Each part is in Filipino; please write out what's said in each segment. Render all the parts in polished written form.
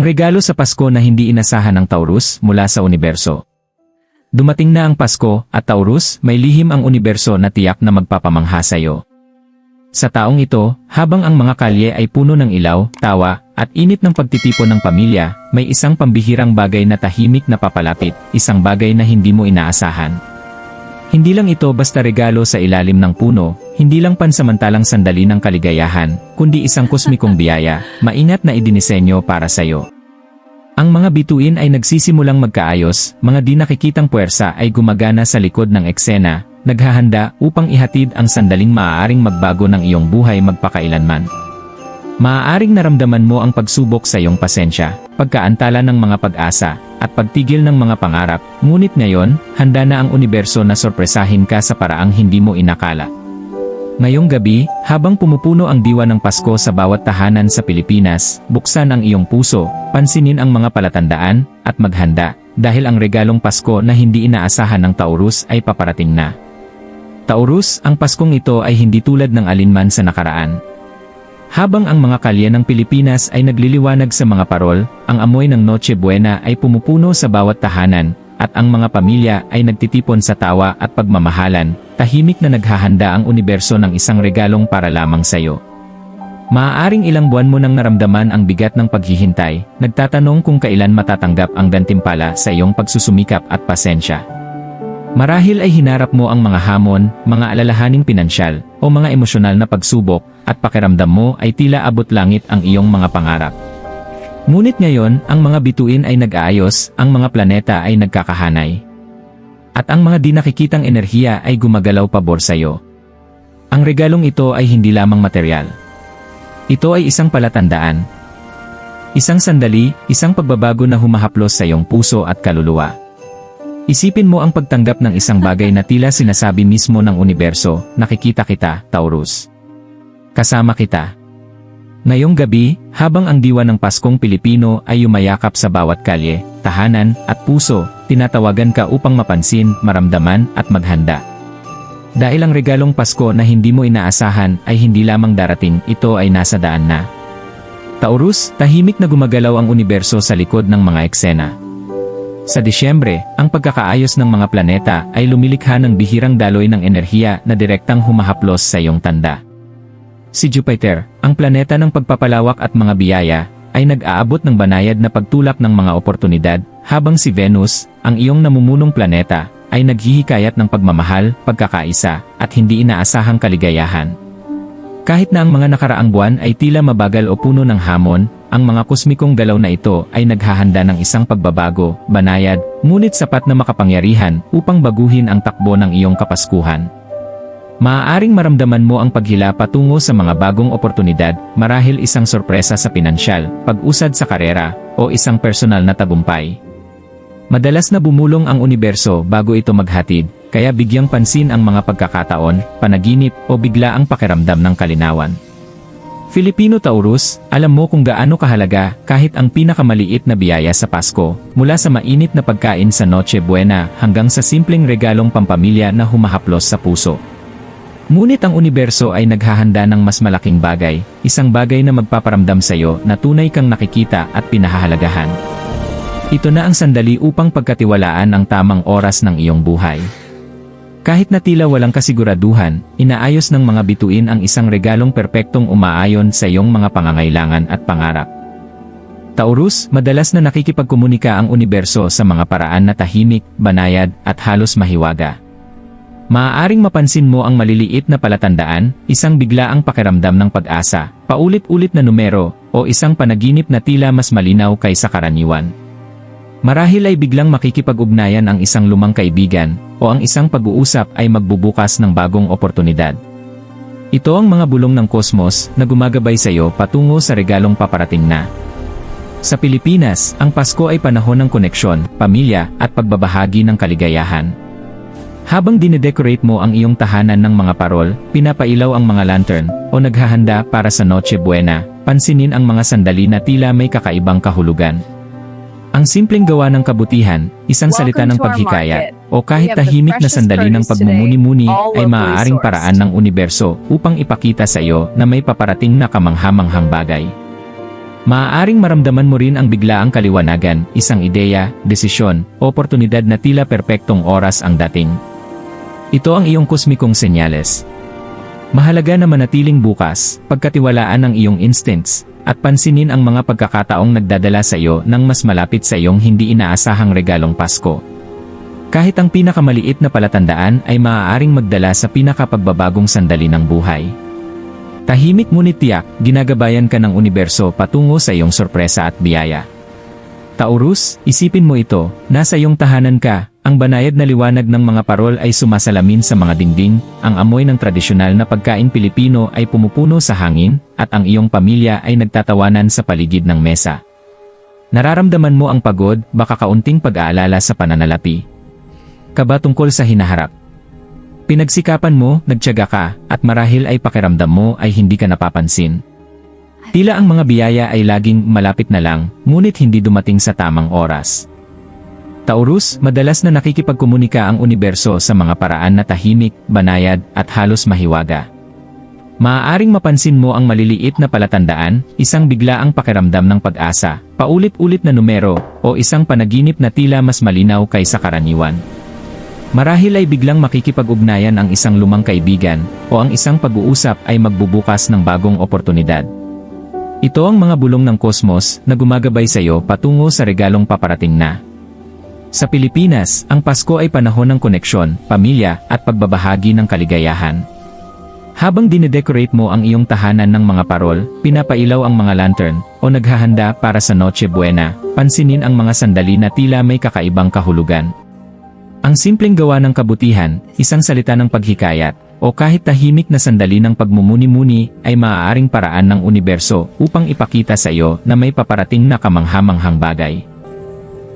regalo sa Pasko na hindi inasahan ng Taurus mula sa universo. Dumating na ang Pasko at Taurus, may lihim ang universo na tiyak na magpapamangha sa iyo. Sa taong ito, habang ang mga kalye ay puno ng ilaw, tawa, at init ng pagtitipon ng pamilya, may isang pambihirang bagay na tahimik na papalapit, isang bagay na hindi mo inaasahan. Hindi lang ito basta regalo sa ilalim ng puno, hindi lang pansamantalang sandali ng kaligayahan, kundi isang kosmikong biyaya, maingat na idinisenyo para sa iyo. Ang mga bituin ay nagsisimulang magkaayos, mga di nakikitang puwersa ay gumagana sa likod ng eksena, naghahanda upang ihatid ang sandaling maaaring magbago ng iyong buhay magpakailanman. Maaaring naramdaman mo ang pagsubok sa iyong pasensya, pagkaantala ng mga pag-asa, at pagtigil ng mga pangarap, ngunit ngayon, handa na ang universo na sorpresahin ka sa paraang hindi mo inakala. Ngayong gabi, habang pumupuno ang diwa ng Pasko sa bawat tahanan sa Pilipinas, buksan ang iyong puso, pansinin ang mga palatandaan, at maghanda, dahil ang regalong Pasko na hindi inaasahan ng Taurus ay paparating na. Taurus, ang Paskong ito ay hindi tulad ng alinman sa nakaraan. Habang ang mga kalye ng Pilipinas ay nagliliwanag sa mga parol, ang amoy ng Noche Buena ay pumupuno sa bawat tahanan, at ang mga pamilya ay nagtitipon sa tawa at pagmamahalan, tahimik na naghahanda ang universo ng isang regalong para lamang sa iyo. Maaaring ilang buwan mo nang naramdaman ang bigat ng paghihintay, nagtatanong kung kailan matatanggap ang gantimpala sa iyong pagsusumikap at pasensya. Marahil ay hinarap mo ang mga hamon, mga alalahaning pinansyal, o mga emosyonal na pagsubok, at pakiramdam mo ay tila abot langit ang iyong mga pangarap. Ngunit ngayon, ang mga bituin ay nag-aayos, ang mga planeta ay nagkakahanay. At ang mga di nakikitang enerhiya ay gumagalaw pabor sa iyo. Ang regalong ito ay hindi lamang material. Ito ay isang palatandaan. Isang sandali, isang pagbabago na humahaplos sa iyong puso at kaluluwa. Isipin mo ang pagtanggap ng isang bagay na tila sinasabi mismo ng universo, nakikita kita, Taurus. Kasama kita. Ngayong gabi, habang ang diwa ng Paskong Pilipino ay yumayakap sa bawat kalye, tahanan, at puso, tinatawagan ka upang mapansin, maramdaman, at maghanda. Dahil ang regalong Pasko na hindi mo inaasahan ay hindi lamang darating, ito ay nasa daan na. Taurus, tahimik na gumagalaw ang universo sa likod ng mga eksena. Sa Disyembre, ang pagkakaayos ng mga planeta ay lumilikha ng bihirang daloy ng enerhiya na direktang humahaplos sa iyong tanda. Si Jupiter, ang planeta ng pagpapalawak at mga biyaya, ay nag-aabot ng banayad na pagtulak ng mga oportunidad, habang si Venus, ang iyong namumunong planeta, ay naghihikayat ng pagmamahal, pagkakaisa, at hindi inaasahang kaligayahan. Kahit na ang mga nakaraang buwan ay tila mabagal o puno ng hamon, ang mga kosmikong galaw na ito ay naghahanda ng isang pagbabago, banayad, ngunit sapat na makapangyarihan upang baguhin ang takbo ng iyong kapaskuhan. Maaaring maramdaman mo ang paghila patungo sa mga bagong oportunidad, marahil isang sorpresa sa pinansyal, pag-usad sa karera, o isang personal na tagumpay. Madalas na bumulong ang universo bago ito maghatid, kaya bigyang pansin ang mga pagkakataon, panaginip, o biglaang pakiramdam ng kalinawan. Filipino Taurus, alam mo kung gaano kahalaga kahit ang pinakamaliit na biyaya sa Pasko, mula sa mainit na pagkain sa Noche Buena hanggang sa simpleng regalong pampamilya na humahaplos sa puso. Ngunit ang universo ay naghahanda ng mas malaking bagay, isang bagay na magpaparamdam sa iyo na tunay kang nakikita at pinahahalagahan. Ito na ang sandali upang pagkatiwalaan ang tamang oras ng iyong buhay. Kahit na tila walang kasiguraduhan, inaayos ng mga bituin ang isang regalong perpektong umaayon sa iyong mga pangangailangan at pangarap. Taurus, madalas na nakikipagkomunika ang universo sa mga paraan na tahimik, banayad, at halos mahiwaga. Maaaring mapansin mo ang maliliit na palatandaan, isang biglaang pakiramdam ng pag-asa, paulit-ulit na numero, o isang panaginip na tila mas malinaw kaysa karaniwan. Marahil ay biglang makikipag-ugnayan ang isang lumang kaibigan, o ang isang pag-uusap ay magbubukas ng bagong oportunidad. Ito ang mga bulong ng kosmos na gumagabay sa iyo patungo sa regalong paparating na. Sa Pilipinas, ang Pasko ay panahon ng koneksyon, pamilya, at pagbabahagi ng kaligayahan. Habang dinedecorate mo ang iyong tahanan ng mga parol, pinapailaw ang mga lantern, o naghahanda para sa Noche Buena, pansinin ang mga sandali na tila may kakaibang kahulugan. Ang simpleng gawa ng kabutihan, isang salita ng paghikayat, o kahit tahimik na sandali ng pagmumuni-muni ay maaaring paraan ng universo upang ipakita sa iyo na may paparating na kamangha-manghang bagay. Maaaring maramdaman mo rin ang biglaang kaliwanagan, isang ideya, desisyon, oportunidad na tila perpektong oras ang dating. Ito ang iyong kosmikong senyales. Mahalaga na manatiling bukas, pagkatiwalaan ang iyong instincts, at pansinin ang mga pagkakataong nagdadala sa iyo ng mas malapit sa iyong hindi inaasahang regalong Pasko. Kahit ang pinakamaliit na palatandaan ay maaaring magdala sa pinakapagbabagong sandali ng buhay. Tahimik ngunit tiyak, ginagabayan ka ng universo patungo sa iyong sorpresa at biyaya. Taurus, isipin mo ito, nasa iyong tahanan ka, ang banayad na liwanag ng mga parol ay sumasalamin sa mga dingding, ang amoy ng tradisyonal na pagkain Pilipino ay pumupuno sa hangin, at ang iyong pamilya ay nagtatawanan sa paligid ng mesa. Nararamdaman mo ang pagod, baka kaunting pag-aalala sa pananalapi. Kaba tungkol sa hinaharap. Pinagsikapan mo, nagtiyaga ka, at marahil ay pakiramdam mo ay hindi ka napapansin. Tila ang mga biyaya ay laging malapit na lang, ngunit hindi dumating sa tamang oras. Taurus, madalas na nakikipagkomunika ang universo sa mga paraan na tahimik, banayad, at halos mahiwaga. Maaaring mapansin mo ang maliliit na palatandaan, isang biglaang pakiramdam ng pag-asa, paulit-ulit na numero, o isang panaginip na tila mas malinaw kaysa karaniwan. Marahil ay biglang makikipag-ugnayan ang isang lumang kaibigan, o ang isang pag-uusap ay magbubukas ng bagong oportunidad. Ito ang mga bulong ng kosmos na gumagabay sa iyo patungo sa regalong paparating na. Sa Pilipinas, ang Pasko ay panahon ng koneksyon, pamilya, at pagbabahagi ng kaligayahan. Habang dinedecorate mo ang iyong tahanan ng mga parol, pinapailaw ang mga lantern, o naghahanda para sa Noche Buena, pansinin ang mga sandali na tila may kakaibang kahulugan. Ang simpleng gawa ng kabutihan, isang salita ng paghikayat, o kahit tahimik na sandali ng pagmumuni-muni ay maaaring paraan ng universo upang ipakita sa iyo na may paparating na kamangha-manghang bagay.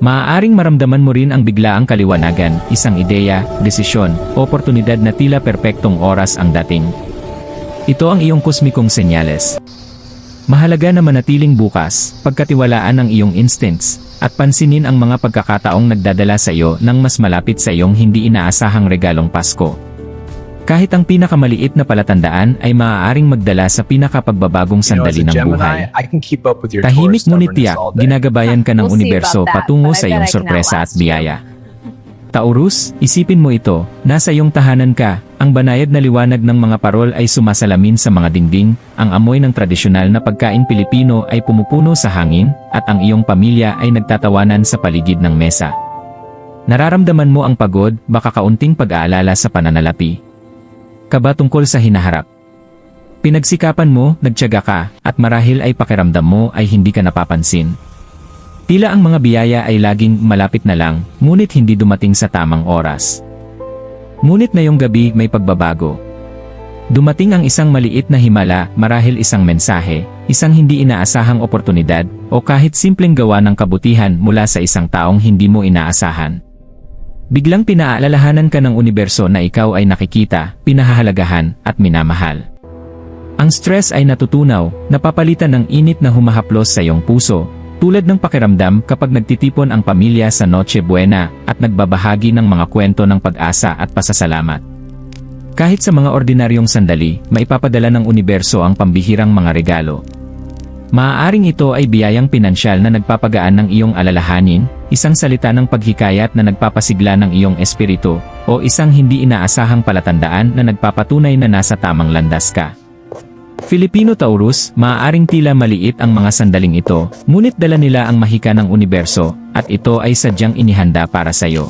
Maaaring maramdaman mo rin ang biglaang kaliwanagan, isang ideya, desisyon, oportunidad na tila perpektong oras ang dating. Ito ang iyong kosmikong senyales. Mahalaga na manatiling bukas, pagkatiwalaan ang iyong instincts, at pansinin ang mga pagkakataong nagdadala sa iyo ng mas malapit sa iyong hindi inaasahang regalong Pasko. Kahit ang pinakamaliit na palatandaan ay maaaring magdala sa pinakapagbabagong sandali ng buhay. Tahimik ngunit tiyak, ginagabayan ka ng universo patungo sa iyong sorpresa at biyaya. Taurus, isipin mo ito, nasa iyong tahanan ka, ang banayad na liwanag ng mga parol ay sumasalamin sa mga dingding, ang amoy ng tradisyonal na pagkain Pilipino ay pumupuno sa hangin, at ang iyong pamilya ay nagtatawanan sa paligid ng mesa. Nararamdaman mo ang pagod, baka kaunting pag-aalala sa pananalapi. Kaba tungkol sa hinaharap. Pinagsikapan mo, nagtiyaga ka, at marahil ay pakiramdam mo ay hindi ka napapansin. Tila ang mga biyaya ay laging malapit na lang, ngunit hindi dumating sa tamang oras. Ngunit ngayong gabi may pagbabago. Dumating ang isang maliit na himala, marahil isang mensahe, isang hindi inaasahang oportunidad, o kahit simpleng gawa ng kabutihan mula sa isang taong hindi mo inaasahan. Biglang pinaalalahanan ka ng universo na ikaw ay nakikita, pinahahalagahan, at minamahal. Ang stress ay natutunaw, napapalitan ng init na humahaplos sa iyong puso, tulad ng pakiramdam kapag nagtitipon ang pamilya sa Noche Buena at nagbabahagi ng mga kwento ng pag-asa at pasasalamat. Kahit sa mga ordinaryong sandali, maipapadala ng universo ang pambihirang mga regalo. Maaaring ito ay biyayang pinansyal na nagpapagaan ng iyong alalahanin, isang salita ng paghikayat na nagpapasigla ng iyong espiritu, o isang hindi inaasahang palatandaan na nagpapatunay na nasa tamang landas ka. Filipino Taurus, maaaring tila maliit ang mga sandaling ito, ngunit dala nila ang mahika ng universo, at ito ay sadyang inihanda para sa iyo.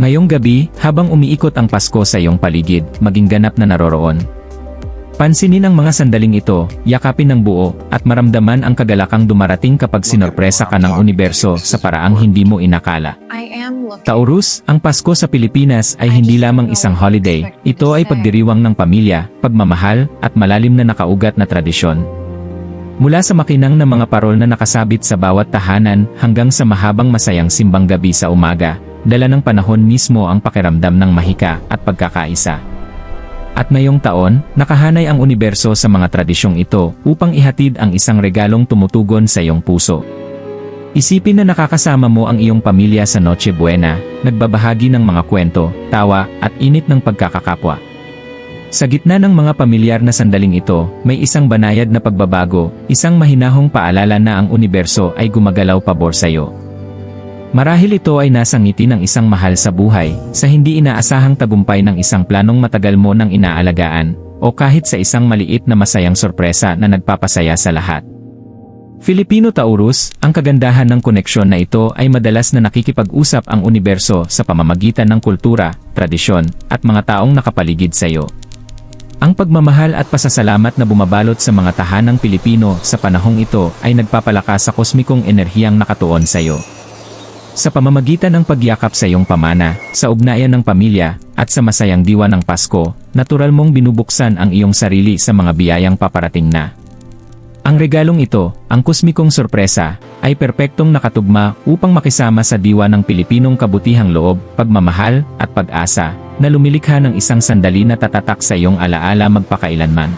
Ngayong gabi, habang umiikot ang Pasko sa iyong paligid, maging ganap na naroroon. Pansinin ang mga sandaling ito, yakapin ng buo, at maramdaman ang kagalakang dumarating kapag sinorpresa ka ng universo sa paraang hindi mo inakala. Taurus, ang Pasko sa Pilipinas ay hindi lamang isang holiday, ito ay pagdiriwang ng pamilya, pagmamahal, at malalim na nakaugat na tradisyon. Mula sa makinang na mga parol na nakasabit sa bawat tahanan hanggang sa mahabang masayang simbang gabi sa umaga, dala ng panahon mismo ang pakiramdam ng mahika at pagkakaisa. At ngayong taon, nakahanay ang universo sa mga tradisyong ito upang ihatid ang isang regalong tumutugon sa iyong puso. Isipin na nakakasama mo ang iyong pamilya sa Noche Buena, nagbabahagi ng mga kwento, tawa, at init ng pagkakakapwa. Sa gitna ng mga pamilyar na sandaling ito, may isang banayad na pagbabago, isang mahinahong paalala na ang universo ay gumagalaw pabor sa iyo. Marahil ito ay nasa ngiti ng isang mahal sa buhay, sa hindi inaasahang tagumpay ng isang planong matagal mo nang inaalagaan, o kahit sa isang maliit na masayang sorpresa na nagpapasaya sa lahat. Filipino Taurus, ang kagandahan ng koneksyon na ito ay madalas na nakikipag-usap ang universo sa pamamagitan ng kultura, tradisyon, at mga taong nakapaligid sa iyo. Ang pagmamahal at pasasalamat na bumabalot sa mga tahanang Pilipino sa panahong ito ay nagpapalakas sa kosmikong enerhiyang nakatuon sa iyo. Sa pamamagitan ng pagyakap sa iyong pamana, sa ugnayan ng pamilya, at sa masayang diwa ng Pasko, natural mong binubuksan ang iyong sarili sa mga biyayang paparating na. Ang regalong ito, ang kosmikong sorpresa, ay perpektong nakatugma upang makisama sa diwa ng Pilipinong kabutihang loob, pagmamahal, at pag-asa, na lumilikha ng isang sandali na tatatak sa iyong alaala magpakailanman.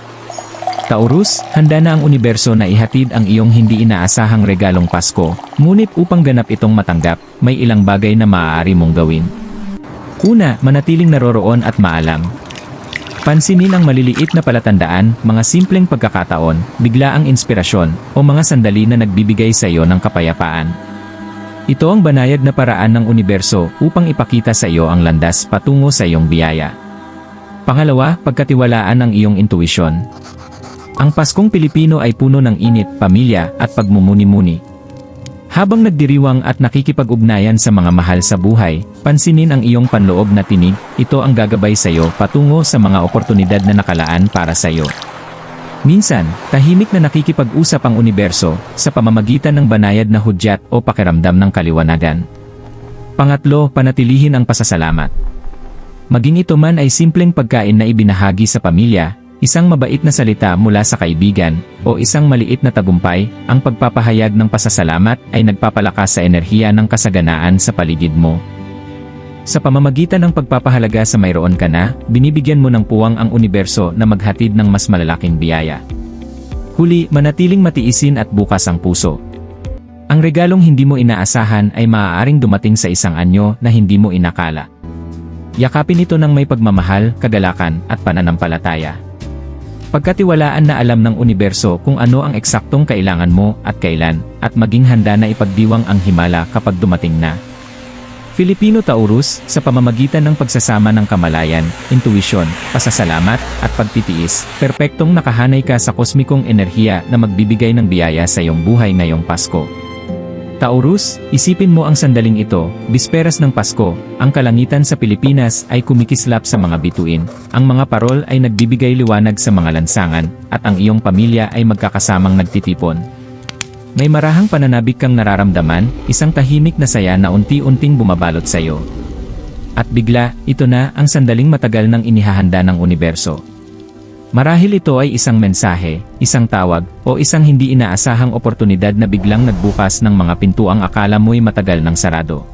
Taurus, handa na ang universo na ihatid ang iyong hindi inaasahang regalong Pasko, ngunit upang ganap itong matanggap, may ilang bagay na maaari mong gawin. Una, manatiling naroroon at maalam. Pansinin ang maliliit na palatandaan, mga simpleng pagkakataon, biglaang inspirasyon, o mga sandali na nagbibigay sa iyo ng kapayapaan. Ito ang banayad na paraan ng universo upang ipakita sa iyo ang landas patungo sa iyong biyaya. Pangalawa, pagkatiwalaan ang iyong intuisyon. Ang Paskong Pilipino ay puno ng init, pamilya, at pagmumuni-muni. Habang nagdiriwang at nakikipag-ugnayan sa mga mahal sa buhay, pansinin ang iyong panloob na tinig, ito ang gagabay sa iyo patungo sa mga oportunidad na nakalaan para sa iyo. Minsan, tahimik na nakikipag-usap ang universo sa pamamagitan ng banayad na hudyat o pakiramdam ng kaliwanagan. Pangatlo, panatilihin ang pasasalamat. Maging ito man ay simpleng pagkain na ibinahagi sa pamilya, isang mabait na salita mula sa kaibigan, o isang maliit na tagumpay, ang pagpapahayag ng pasasalamat ay nagpapalakas sa enerhiya ng kasaganaan sa paligid mo. Sa pamamagitan ng pagpapahalaga sa mayroon ka na, binibigyan mo ng puwang ang universo na maghatid ng mas malalaking biyaya. Huli, manatiling matiisin at bukas ang puso. Ang regalong hindi mo inaasahan ay maaaring dumating sa isang anyo na hindi mo inakala. Yakapin ito ng may pagmamahal, kagalakan, at pananampalataya. Pagkatiwalaan na alam ng universo kung ano ang eksaktong kailangan mo at kailan, at maging handa na ipagdiwang ang himala kapag dumating na. Filipino Taurus, sa pamamagitan ng pagsasama ng kamalayan, intuisyon, pasasalamat, at pagtitiis, perpektong nakahanay ka sa kosmikong enerhiya na magbibigay ng biyaya sa iyong buhay ngayong Pasko. Taurus, isipin mo ang sandaling ito, bisperas ng Pasko, ang kalangitan sa Pilipinas ay kumikislap sa mga bituin, ang mga parol ay nagbibigay liwanag sa mga lansangan, at ang iyong pamilya ay magkakasamang nagtitipon. May marahang pananabik kang nararamdaman, isang tahimik na saya na unti-unting bumabalot sa iyo. At bigla, ito na ang sandaling matagal nang inihahanda ng universo. Marahil ito ay isang mensahe, isang tawag, o isang hindi inaasahang oportunidad na biglang nagbukas ng mga pintuang akala mo'y matagal nang sarado.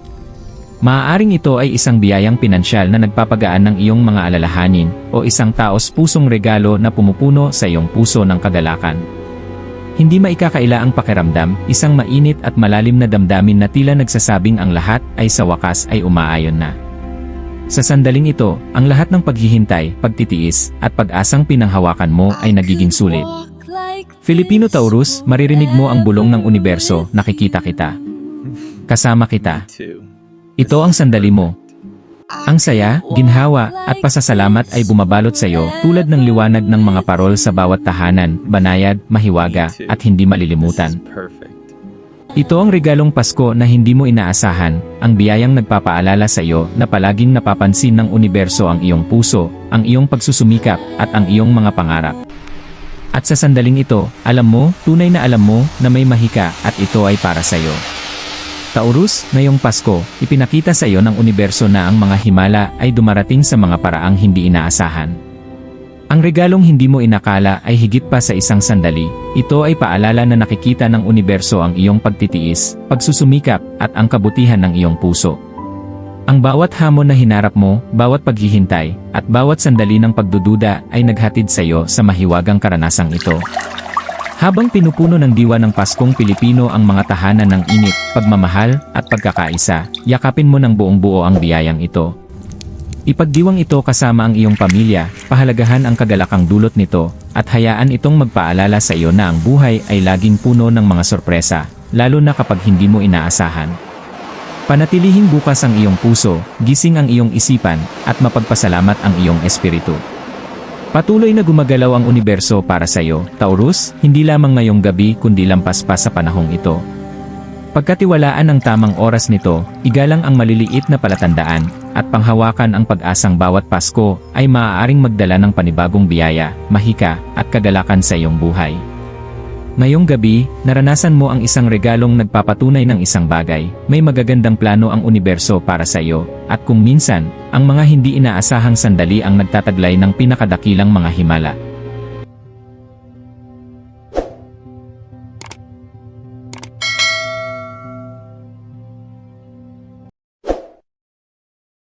Maaaring ito ay isang biyayang pinansyal na nagpapagaan ng iyong mga alalahanin, o isang taos-pusong regalo na pumupuno sa iyong puso ng kagalakan. Hindi maikakaila ang pakiramdam, isang mainit at malalim na damdamin na tila nagsasabing ang lahat ay sa wakas ay umaayon na. Sa sandaling ito, ang lahat ng paghihintay, pagtitiis, at pag-asang pinanghawakan mo ay nagiging sulit. Filipino Taurus, maririnig mo ang bulong ng universo, nakikita kita. Kasama kita. Ito ang sandali mo. Ang saya, ginhawa, at pasasalamat ay bumabalot sa iyo tulad ng liwanag ng mga parol sa bawat tahanan, banayad, mahiwaga, at hindi malilimutan. Ito ang regalong Pasko na hindi mo inaasahan, ang biyayang nagpapaalala sa iyo na palaging napapansin ng universo ang iyong puso, ang iyong pagsusumikap, at ang iyong mga pangarap. At sa sandaling ito, alam mo, tunay na alam mo, na may mahika at ito ay para sa iyo. Taurus, ngayong Pasko, ipinakita sa iyo ng universo na ang mga himala ay dumarating sa mga paraang hindi inaasahan. Ang regalong hindi mo inakala ay higit pa sa isang sandali. Ito ay paalala na nakikita ng universo ang iyong pagtitiis, pagsusumikap, at ang kabutihan ng iyong puso. Ang bawat hamon na hinarap mo, bawat paghihintay, at bawat sandali ng pagdududa ay naghatid sa iyo sa mahiwagang karanasang ito. Habang pinupuno ng diwa ng Paskong Pilipino ang mga tahanan ng init, pagmamahal, at pagkakaisa, yakapin mo ng buong buo ang biyayang ito. Ipagdiwang ito kasama ang iyong pamilya, pahalagahan ang kagalakang dulot nito, at hayaan itong magpaalala sa iyo na ang buhay ay laging puno ng mga sorpresa, lalo na kapag hindi mo inaasahan. Panatilihing bukas ang iyong puso, gising ang iyong isipan, at mapagpasalamat ang iyong espiritu. Patuloy na gumagalaw ang universo para sa iyo, Taurus, hindi lamang ngayong gabi kundi lampas pa sa panahong ito. Pagkatiwalaan ang tamang oras nito, igalang ang maliliit na palatandaan, at panghawakan ang pag-asang bawat Pasko ay maaaring magdala ng panibagong biyaya, mahika, at kagalakan sa iyong buhay. Ngayong gabi, naranasan mo ang isang regalong nagpapatunay ng isang bagay, may magagandang plano ang universo para sa iyo, at kung minsan, ang mga hindi inaasahang sandali ang nagtataglay ng pinakadakilang mga himala.